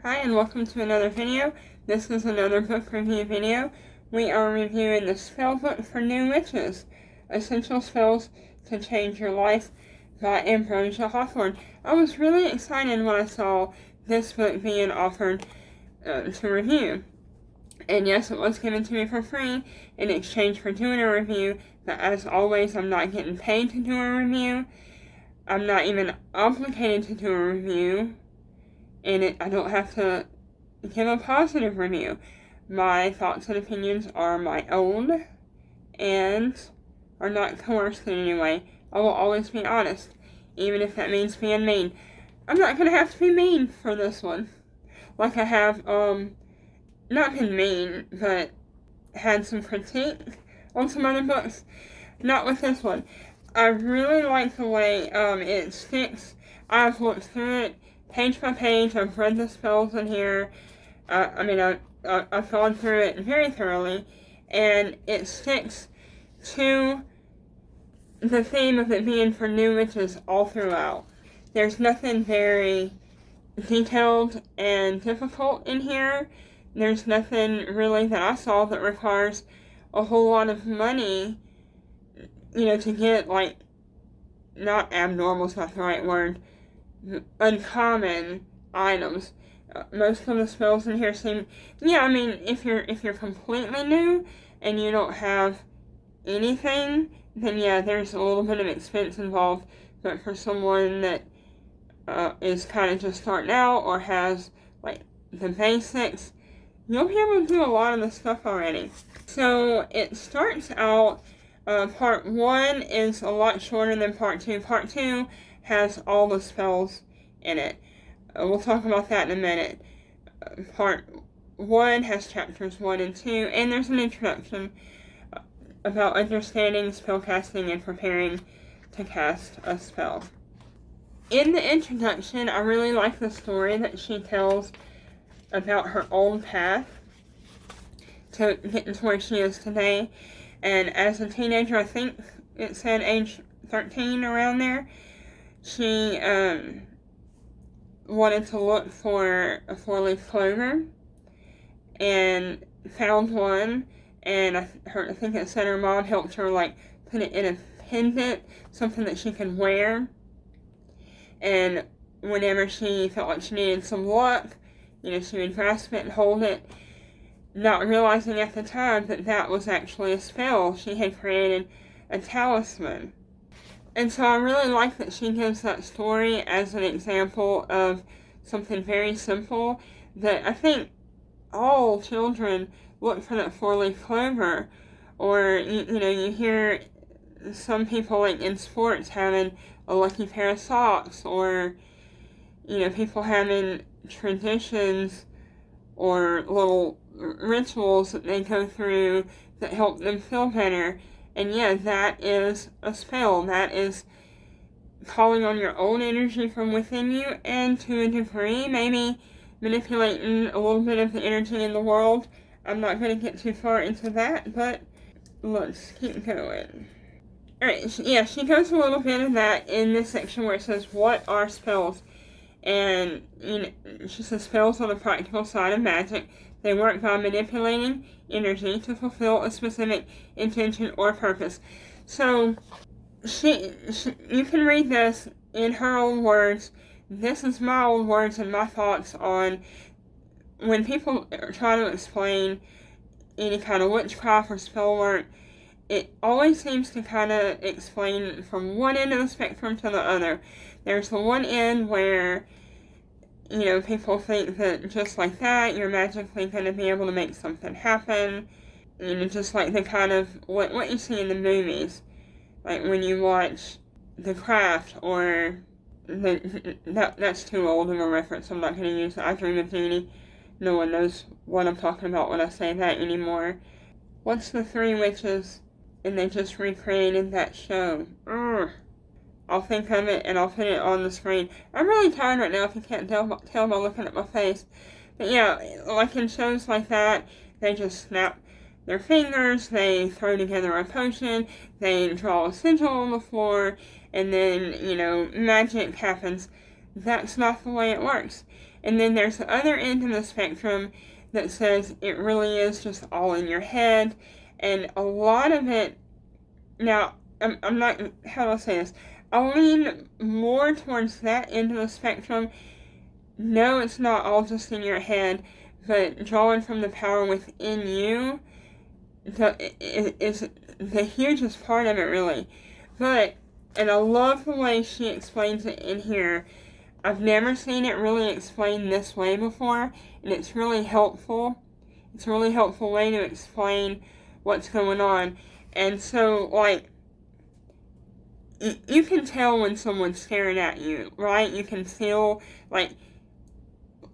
Hi and welcome to another video. This is another book review video. We are reviewing the spell book for new witches, Essential Spells to Change Your Life by Ambrosia Hawthorne. I was really excited when I saw this book being offered to review. And yes, it was given to me for free in exchange for doing a review, but as always, I'm not getting paid to do a review. I'm not even obligated to do a review. And I don't have to give a positive review. My thoughts and opinions are my own and are not coerced in any way. I will always be honest, even if that means being mean. I'm not going to have to be mean for this one. Like I have, not been mean, but had some critique on some other books. Not with this one. I really like the way it sticks. I've looked through it page by page. I've read the spells in here. I've gone through it very thoroughly, and it sticks to the theme of it being for new witches all throughout. There's nothing very detailed and difficult in here. There's nothing really that I saw that requires a whole lot of money, to get, not abnormal is not the right word, uncommon items. Most of the spells in here seem, if you're completely new and you don't have anything, then yeah, there's a little bit of expense involved. But for someone that is kind of just starting out or has the basics, you'll be able to do a lot of the stuff already. So it starts out, part 1 is a lot shorter than part 2. Part 2 has all the spells in it. We'll talk about that in a minute. Part 1 has chapters 1 and 2, and there's an introduction about understanding spellcasting and preparing to cast a spell. In the introduction, I really like the story that she tells about her own path to getting to where she is today. And as a teenager, I think it said age 13, around there, she wanted to look for a 4-leaf clover and found one, and I think it said her mom helped her put it in a pendant, something that she could wear, and whenever she felt like she needed some luck, she would grasp it and hold it, not realizing at the time that that was actually a spell. She had created a talisman. And so I really like that she gives that story as an example of something very simple that I think all children look for, that 4-leaf clover. Or, you hear some people in sports having a lucky pair of socks, or, people having traditions or little rituals that they go through that help them feel better. And yeah, that is a spell. That is calling on your own energy from within you, and to a degree, maybe manipulating a little bit of the energy in the world. I'm not going to get too far into that, but let's keep going. Alright, she goes a little bit of that in this section where it says, what are spells? And, she says spells on the practical side of magic. They work by manipulating energy to fulfill a specific intention or purpose. So, you can read this in her own words. This is my own words and my thoughts on when people try to explain any kind of witchcraft or spell work. It always seems to kind of explain from one end of the spectrum to the other. There's the one end where, people think that just like that, you're magically going to be able to make something happen. Just like the kind of, what you see in the movies. Like when you watch The Craft, or, that's too old of a reference, I'm not going to use it. I Dream of Jeannie. No one knows what I'm talking about when I say that anymore. What's the Three Witches? And they just recreated that show. I'll think of it and I'll put it on the screen. I'm really tired right now, if you can't tell by looking at my face. But yeah, like in shows like that, they just snap their fingers, they throw together a potion, they draw a sigil on the floor, and then, magic happens. That's not the way it works. And then there's the other end of the spectrum that says it really is just all in your head. And a lot of it, now, I'm not, how do I say this? I'll lean more towards that end of the spectrum. No, it's not all just in your head, but drawing from the power within you is the hugest part of it, really. But, and I love the way she explains it in here. I've never seen it really explained this way before, and it's really helpful. It's a really helpful way to explain what's going on. And so, like, you can tell when someone's staring at you, right? You can feel, like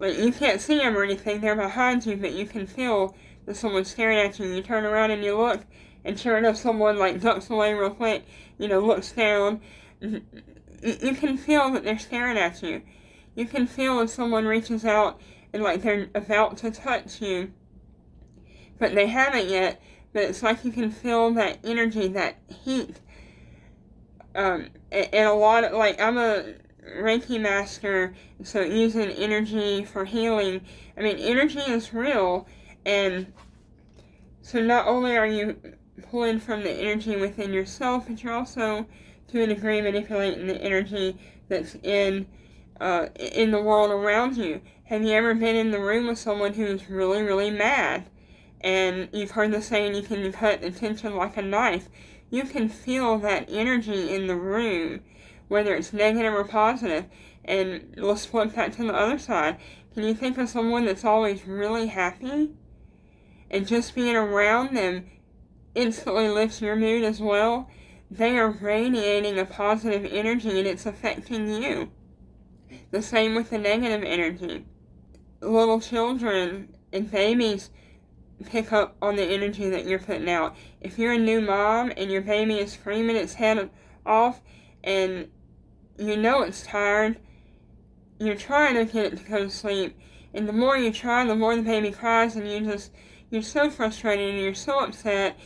you can't see them or anything, they're behind you, but you can feel that someone's staring at you. You turn around and you look, and sure enough, someone, like, ducks away real quick, looks down. You can feel that they're staring at you. You can feel if someone reaches out and, like, they're about to touch you, but they haven't yet, but it's like you can feel that energy, that heat. And a lot of, like, I'm a Reiki master, so using energy for healing. I mean, energy is real, and so not only are you pulling from the energy within yourself, but you're also, to a degree, manipulating the energy that's in the world around you. Have you ever been in the room with someone who's really, really mad? And you've heard the saying, you can cut the tension like a knife. You can feel that energy in the room, whether it's negative or positive. And let's flip that to the other side. Can you think of someone that's always really happy? And just being around them instantly lifts your mood as well. They are radiating a positive energy, and it's affecting you. The same with the negative energy. Little children and babies pick up on the energy that you're putting out. If you're a new mom and your baby is screaming its head off and you know it's tired, you're trying to get it to go to sleep, and the more you try, the more the baby cries, and you're so frustrated and you're so upset,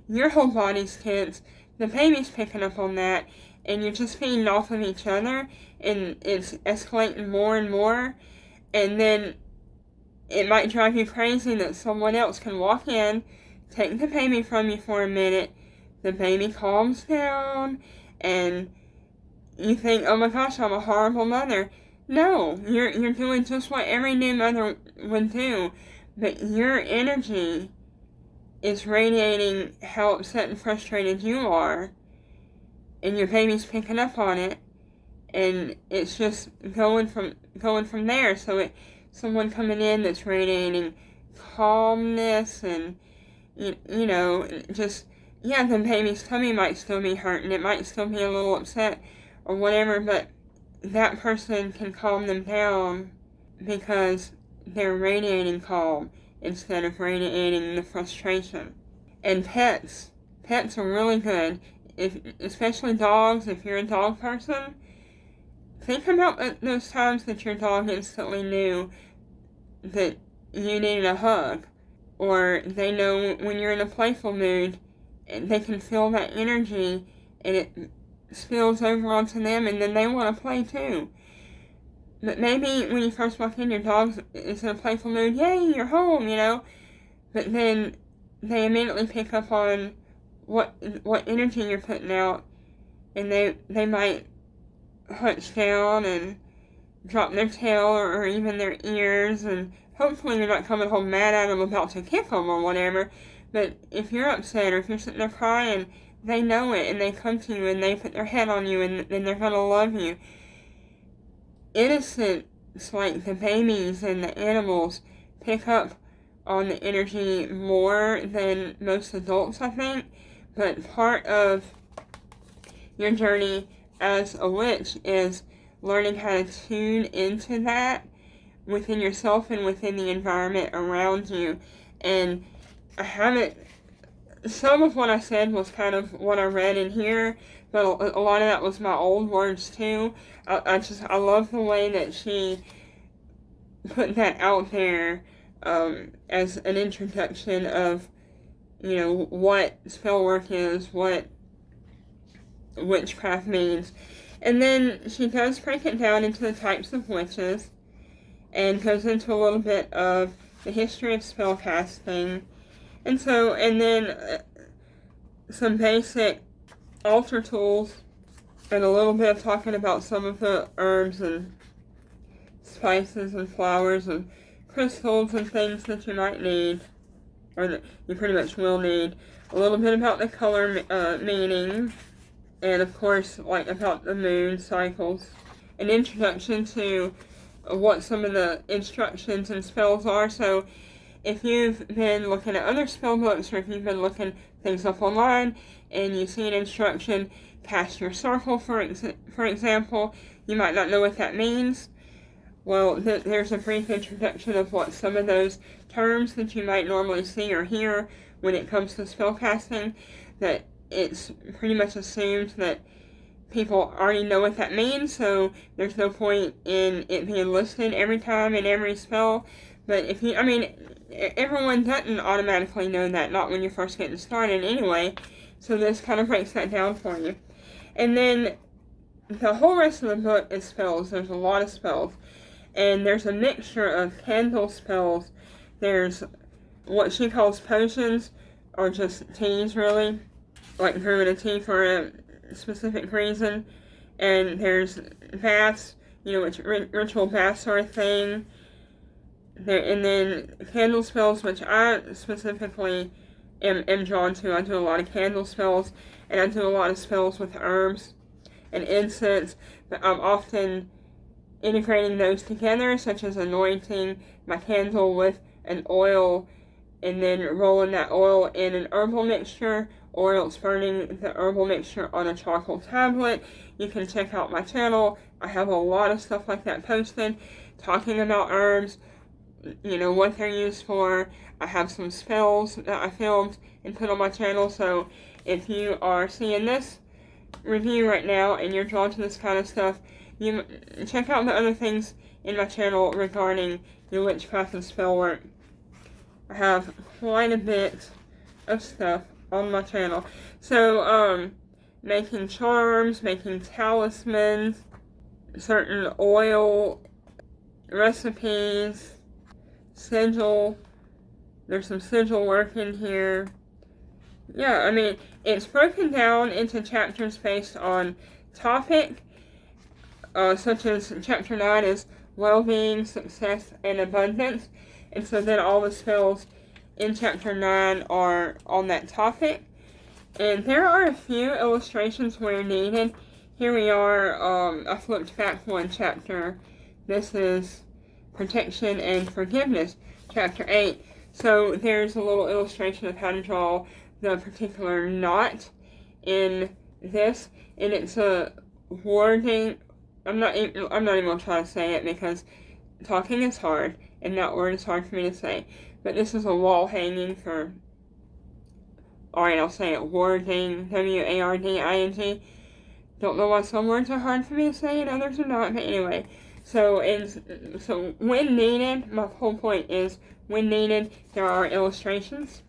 your whole body's tense, the baby's picking up on that, and you're just feeding off of each other, and it's escalating more and more, and then it might drive you crazy that someone else can walk in, take the baby from you for a minute, the baby calms down, and you think, oh my gosh, I'm a horrible mother. No, you're doing just what every new mother would do, but your energy is radiating how upset and frustrated you are, and your baby's picking up on it, and it's just going from there. So someone coming in that's radiating calmness and just, yeah, the baby's tummy might still be hurting, it might still be a little upset or whatever, but that person can calm them down because they're radiating calm instead of radiating the frustration. And pets are really good, especially dogs. If you're a dog person, think about those times that your dog instantly knew that you needed a hug, or they know when you're in a playful mood, and they can feel that energy, and it spills over onto them, and then they want to play too. But maybe when you first walk in, your dog is in a playful mood, yay, you're home, but then they immediately pick up on what energy you're putting out, and they might hunch down and drop their tail or even their ears, and hopefully you're not coming home mad at them about to kick them or whatever, but if you're upset or if you're sitting there crying, they know it, and they come to you, and they put their head on you, and they're going to love you. Innocents, like the babies and the animals, pick up on the energy more than most adults, I think, but part of your journey as a witch is learning how to tune into that within yourself and within the environment around you. And I haven't, some of what I said was kind of what I read in here, but a lot of that was my old words too. I love the way that she put that out there as an introduction of, what spell work is, what witchcraft means. And then she does break it down into the types of witches. and goes into a little bit of the history of spellcasting. And then some basic altar tools, and a little bit of talking about some of the herbs and spices and flowers and crystals and things that you might need, or that you pretty much will need. A little bit about the color meaning, and of course, like about the moon cycles. An introduction to what some of the instructions and spells are. So if you've been looking at other spell books, or if you've been looking things up online and you see an instruction, cast your circle, for example, you might not know what that means. Well, there's a brief introduction of what some of those terms that you might normally see or hear when it comes to spellcasting, that it's pretty much assumed that people already know what that means, so there's no point in it being listed every time in every spell. But everyone doesn't automatically know that, not when you're first getting started anyway, so this kind of breaks that down for you. And then the whole rest of the book is spells. There's a lot of spells, and there's a mixture of candle spells. There's what she calls potions, or just teas really, like brewing a tea for a specific reason. And there's baths, which ritual bath sort of thing. And then candle spells, which I specifically am drawn to. I do a lot of candle spells, and I do a lot of spells with herbs and incense, but I'm often integrating those together, such as anointing my candle with an oil, and then rolling that oil in an herbal mixture, or else burning the herbal mixture on a charcoal tablet. You can check out my channel. I have a lot of stuff like that posted, talking about herbs, what they're used for. I have some spells that I filmed and put on my channel, so if you are seeing this review right now and you're drawn to this kind of stuff, you check out the other things in my channel regarding the witchcraft and spell work. I have quite a bit of stuff on my channel. So, making charms, making talismans, certain oil recipes, sigil. There's some sigil work in here. Yeah, it's broken down into chapters based on topic, such as chapter 9 is well-being, success, and abundance. And so then all the spells in chapter 9 are on that topic. And there are a few illustrations where needed. Here we are, I flipped back one chapter. This is Protection and Forgiveness, chapter 8. So there's a little illustration of how to draw the particular knot in this. And it's a wording. I'm not even going to try to say it because talking is hard and that word is hard for me to say. But this is a wall hanging for, alright, I'll say it, warding, W-A-R-D-I-N-G. Don't know why some words are hard for me to say and others are not, but anyway. So when needed, my whole point is, when needed, there are illustrations.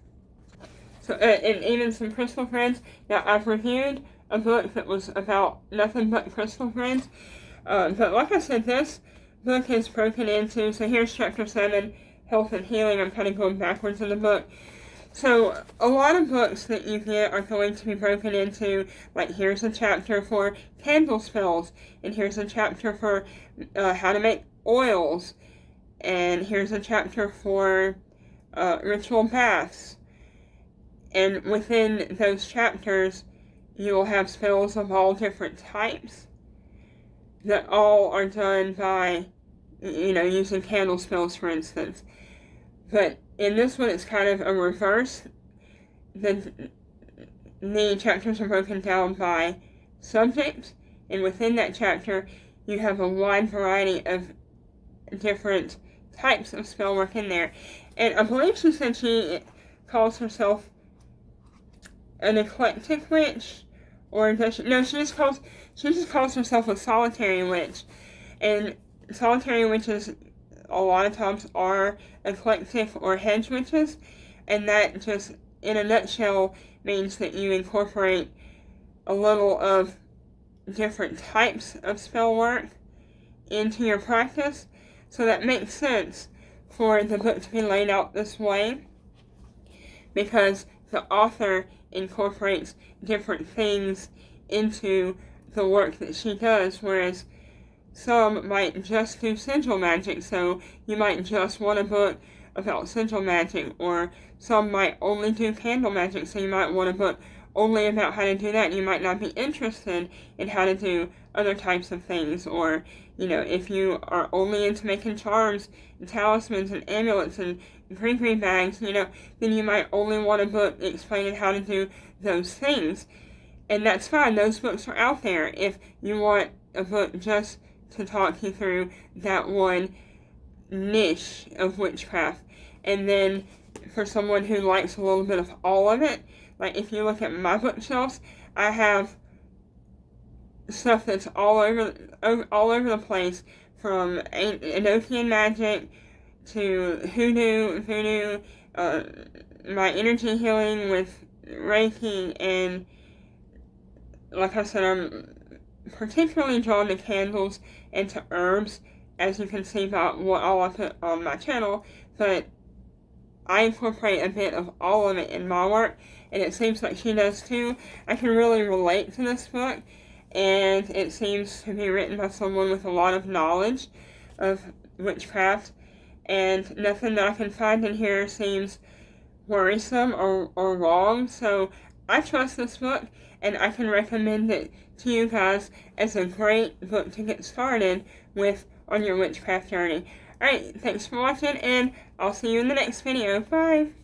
So, and even some crystal threads. Now, I've reviewed a book that was about nothing but crystal threads. But like I said, this book is broken into, so here's chapter 7, Health and Healing. I'm kind of going backwards in the book. So a lot of books that you get are going to be broken into, like here's a chapter for candle spells, and here's a chapter for how to make oils, and here's a chapter for ritual baths. And within those chapters, you will have spells of all different types that all are done by, using candle spells, for instance. But in this one, it's kind of a reverse. The chapters are broken down by subject, and within that chapter, you have a wide variety of different types of spell work in there. And I believe she said she calls herself an eclectic witch, or does she? No, she just calls herself a solitary witch. And solitary witches a lot of times are eclectic or hedge witches, and that just, in a nutshell, means that you incorporate a little of different types of spell work into your practice. So that makes sense for the book to be laid out this way, because the author incorporates different things into the work that she does, whereas some might just do sigil magic, so you might just want a book about sigil magic, or some might only do candle magic, so you might want a book only about how to do that, and you might not be interested in how to do other types of things, or, you know, if you are only into making charms, and talismans, and amulets, and green bags, you know, then you might only want a book explaining how to do those things, and that's fine, those books are out there. If you want a book just to talk you through that one niche of witchcraft, and then for someone who likes a little bit of all of it, like if you look at my bookshelves, I have stuff that's all over the place, from Enochian magic to voodoo, my energy healing with Reiki, and like I said, I'm particularly drawn to candles and to herbs, as you can see by what all I put on my channel, but I incorporate a bit of all of it in my work, and it seems like she does too. I can really relate to this book, and it seems to be written by someone with a lot of knowledge of witchcraft, and nothing that I can find in here seems worrisome or wrong, so I trust this book, and I can recommend it to you guys as a great book to get started with on your witchcraft journey. Alright, thanks for watching, and I'll see you in the next video. Bye!